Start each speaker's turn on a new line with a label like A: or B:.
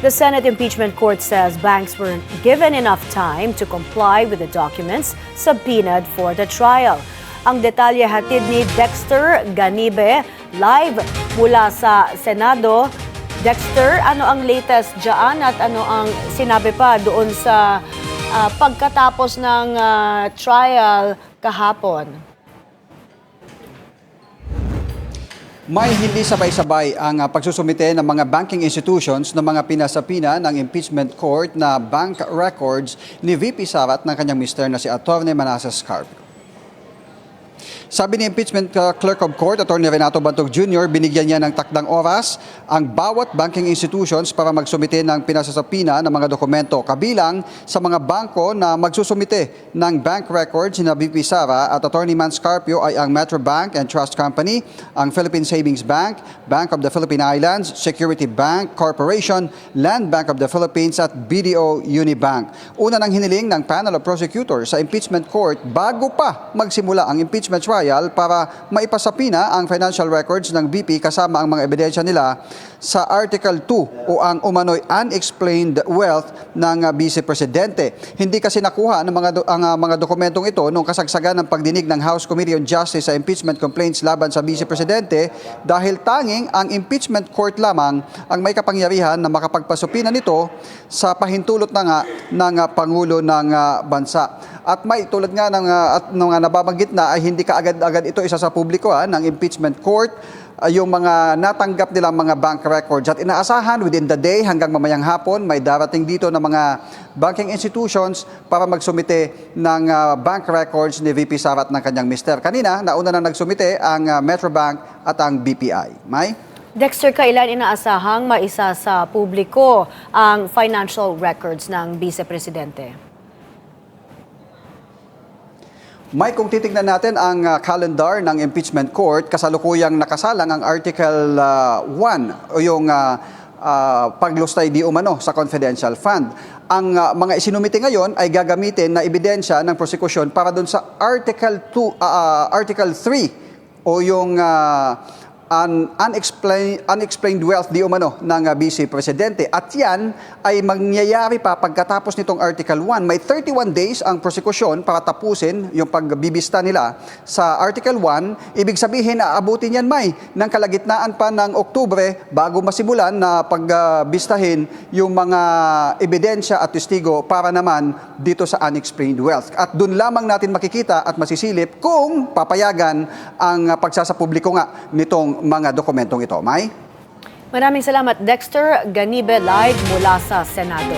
A: The Senate Impeachment Court says banks weren't given enough time to comply with the documents subpoenaed for the trial. Ang detalye hatid ni Dexter Ganibe live mula sa Senado. Dexter, ano ang latest dyan at ano ang sinabi pa doon sa pagkatapos ng trial kahapon?
B: May hindi sabay-sabay ang pagsusumite ng mga banking institutions ng mga pinasapina ng impeachment court na bank records ni VP Sara at ng kanyang mister na si Atty. Manasseh Scarpio. Sabi ni Impeachment Clerk of Court, Atty. Renato Bantog Jr., binigyan niya ng takdang oras ang bawat banking institutions para magsumite ng pinasasapina ng mga dokumento kabilang sa mga bangko na magsusumite ng bank records na VP Sara at Atty. Man Scarpio ay ang Metro Bank and Trust Company, ang Philippine Savings Bank, Bank of the Philippine Islands, Security Bank Corporation, Land Bank of the Philippines at BDO Unibank. Una nang hiniling ng panel of prosecutors sa impeachment court bago pa magsimula ang impeachment trial para maipasapina ang financial records ng VP kasama ang mga ebidensya nila sa Article 2 o ang umano'y unexplained wealth ng Vice Presidente. Hindi kasi nakuha ng mga dokumentong ito nung kasagsagan ng pagdinig ng House Committee on Justice sa impeachment complaints laban sa Vice Presidente dahil tanging ang impeachment court lamang ang may kapangyarihan na makapagpasupina nito sa pahintulot na nga ng Pangulo ng bansa. At may tulad nga ng nababanggit na ay hindi kaagad-agad ito isa sa publiko ng impeachment court yung mga natanggap nilang mga bank records at inaasahan within the day hanggang mamayang hapon may darating dito ng mga banking institutions para magsumite ng bank records ni VP Sara at ng kanyang mister. Kanina, nauna na nagsumite ang Metro Bank at ang BPI. May?
A: Dexter, kailan inaasahang maisa sa publiko ang financial records ng Vice Presidente?
B: May kung titignan natin ang calendar ng impeachment court, kasalukuyang nakasalang ang Article 1 o yung paglustay di umano sa confidential fund. Ang mga isinumite ngayon ay gagamitin na ebidensya ng prosekusyon para doon sa Article 3 o yung unexplained wealth di umano ng Vice Presidente. At yan ay mangyayari pa pagkatapos nitong Article 1. May 31 days ang prosekusyon para tapusin yung pagbibista nila sa Article 1. Ibig sabihin, aabutin yan ng kalagitnaan pa ng Oktubre bago masimulan na pagbistahin yung mga ebidensya at testigo para naman dito sa unexplained wealth. At doon lamang natin makikita at masisilip kung papayagan ang pagsasapubliko nga nitong mga dokumentong ito. May?
A: Maraming salamat, Dexter Ganibe, live mula sa Senado.